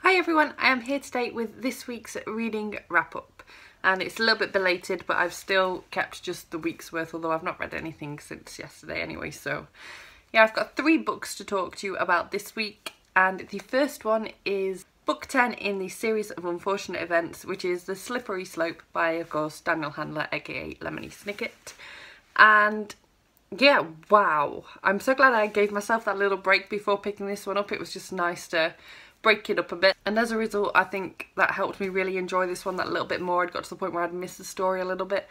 Hi everyone, I am here today with this week's reading wrap up, and it's a little bit belated, but I've still kept just the week's worth, although I've not read anything since yesterday anyway. So yeah, I've got 3 books to talk to you about this week, and the first one is book 10 in the series of unfortunate events, which is The Slippery Slope by, of course, Daniel Handler, aka Lemony Snicket. And yeah, wow, I'm so glad I gave myself that little break before picking this one up. It was just nice to break it up a bit, and as a result I think that helped me really enjoy this one that little bit more. I'd got to the point where I'd missed the story a little bit,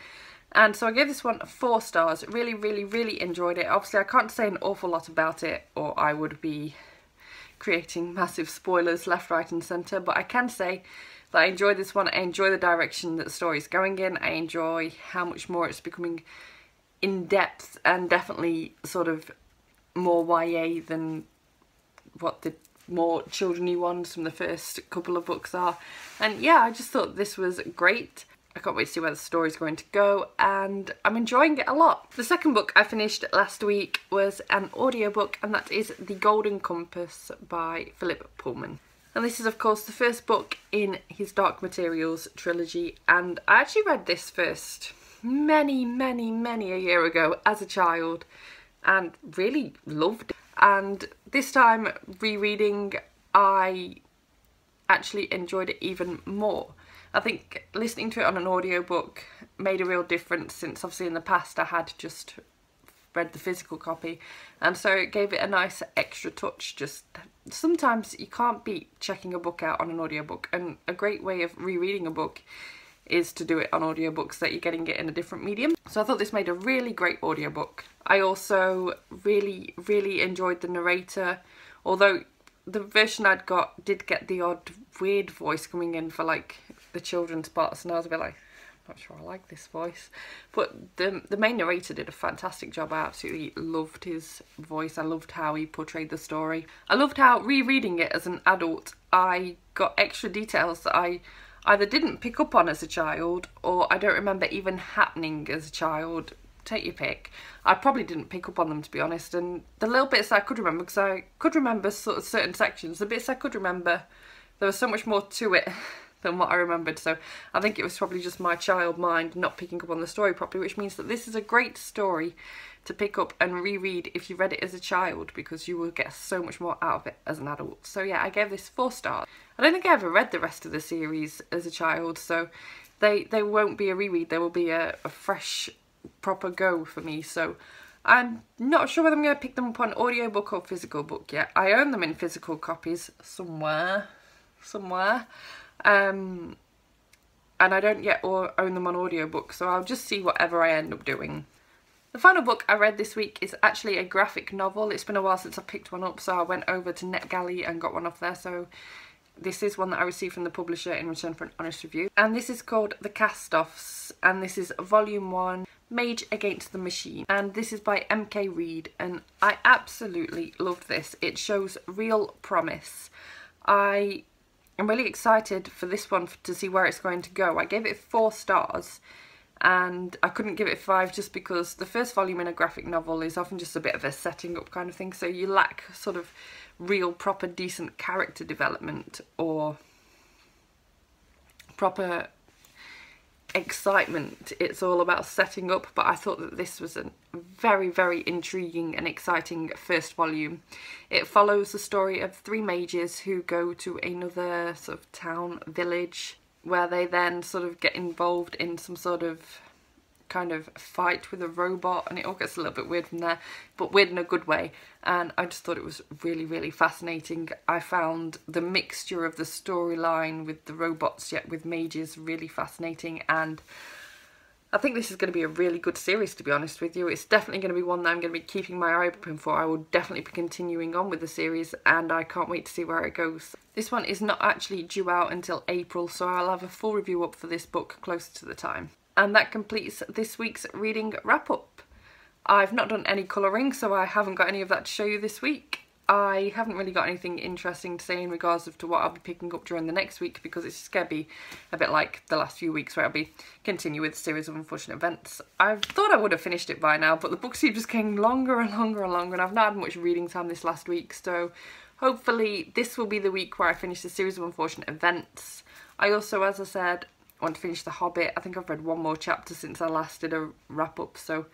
and so I gave this one 4 stars. Really enjoyed it. Obviously I can't say an awful lot about it or I would be creating massive spoilers left, right and centre, but I can say that I enjoyed this one. I enjoy the direction that the story's going in. I enjoy how much more it's becoming in depth and definitely sort of more YA than what the more children-y ones from the first couple of books are. And yeah, I just thought this was great. I can't wait to see where the story's going to go, and I'm enjoying it a lot. The second book I finished last week was an audiobook, and that is The Golden Compass by Philip Pullman. And this is of course the first book in his Dark Materials trilogy, and I actually read this first many a year ago as a child and really loved it. And this time rereading, I actually enjoyed it even more. I think listening to it on an audiobook made a real difference, since obviously in the past I had just read the physical copy, and so it gave it a nice extra touch. Just sometimes you can't beat checking a book out on an audiobook, and a great way of rereading a book is to do it on audiobooks, that you're getting it in a different medium. So I thought this made a really great audiobook. I also really enjoyed the narrator, although the version I'd got did get the odd weird voice coming in for like the children's parts, and I was a bit like, I'm not sure I like this voice. But the main narrator did a fantastic job. I absolutely loved his voice. I loved how he portrayed the story. I loved how rereading it as an adult I got extra details that I either didn't pick up on as a child, or I don't remember even happening as a child. Take your pick. I probably didn't pick up on them, to be honest, and the little bits I could remember, because I could remember sort of certain sections, the bits I could remember, there was so much more to it than what I remembered. So I think it was probably just my child mind not picking up on the story properly, which means that this is a great story to pick up and reread if you read it as a child, because you will get so much more out of it as an adult. So yeah, I gave this 4 stars. I don't think I ever read the rest of the series as a child, so they won't be a reread. They will be a fresh, proper go for me. So I'm not sure whether I'm going to pick them up on audiobook or physical book yet. I own them in physical copies somewhere. And I don't yet own them on audiobook, so I'll just see whatever I end up doing. The final book I read this week is actually a graphic novel. It's been a while since I picked one up, so I went over to NetGalley and got one off there. So this is one that I received from the publisher in return for an honest review. And this is called The Castoffs, and this is Volume 1, Mage Against the Machine. And this is by M.K. Reid, and I absolutely loved this. It shows real promise. I'm really excited for this one to see where it's going to go. I gave it 4 stars. And I couldn't give it 5 just because the first volume in a graphic novel is often just a bit of a setting up kind of thing, so you lack sort of real proper decent character development or proper excitement. It's all about setting up, but I thought that this was a very intriguing and exciting first volume. It follows the story of 3 mages who go to another sort of town, village, where they then sort of get involved in some sort of kind of fight with a robot, and it all gets a little bit weird from there, but weird in a good way. And I just thought it was really fascinating. I found the mixture of the storyline with the robots yet with mages really fascinating, and I think this is going to be a really good series, to be honest with you. It's definitely going to be one that I'm going to be keeping my eye open for. I will definitely be continuing on with the series, and I can't wait to see where it goes. This one is not actually due out until April, so I'll have a full review up for this book closer to the time. And that completes this week's reading wrap up. I've not done any colouring, so I haven't got any of that to show you this week. I haven't really got anything interesting to say in regards to what I'll be picking up during the next week, because it's just going to be a bit like the last few weeks where I'll be continuing with a series of unfortunate events. I thought I would have finished it by now, but the books keep just getting longer and longer and longer, and I've not had much reading time this last week, so hopefully this will be the week where I finish the series of unfortunate events. I also, as I said, want to finish The Hobbit. I think I've read one more chapter since I last did a wrap up, so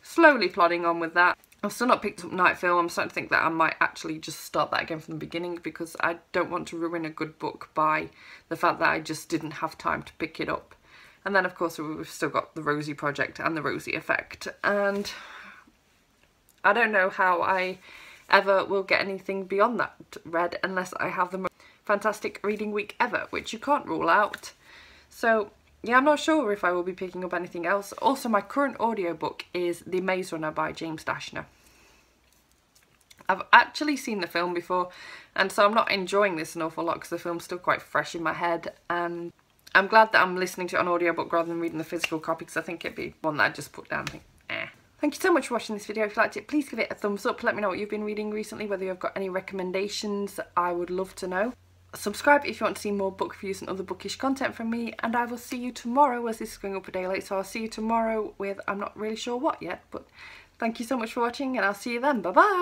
slowly plodding on with that. I've still not picked up Nightfall. I'm starting to think that I might actually just start that again from the beginning, because I don't want to ruin a good book by the fact that I just didn't have time to pick it up. And then of course we've still got the Rosie Project and the Rosie Effect, and I don't know how I ever will get anything beyond that read unless I have the most fantastic reading week ever, which you can't rule out. So yeah, I'm not sure if I will be picking up anything else. Also, my current audiobook is The Maze Runner by James Dashner. I've actually seen the film before, and so I'm not enjoying this an awful lot because the film's still quite fresh in my head, and I'm glad that I'm listening to it on audiobook rather than reading the physical copy, because I think it'd be one that I'd just put down and think, eh. Thank you so much for watching this video. If you liked it, please give it a thumbs up. Let me know what you've been reading recently, whether you've got any recommendations. I would love to know. Subscribe if you want to see more book reviews and other bookish content from me, and I will see you tomorrow, as this is going up a day late, so I'll see you tomorrow with, I'm not really sure what yet, but thank you so much for watching, and I'll see you then. Bye bye.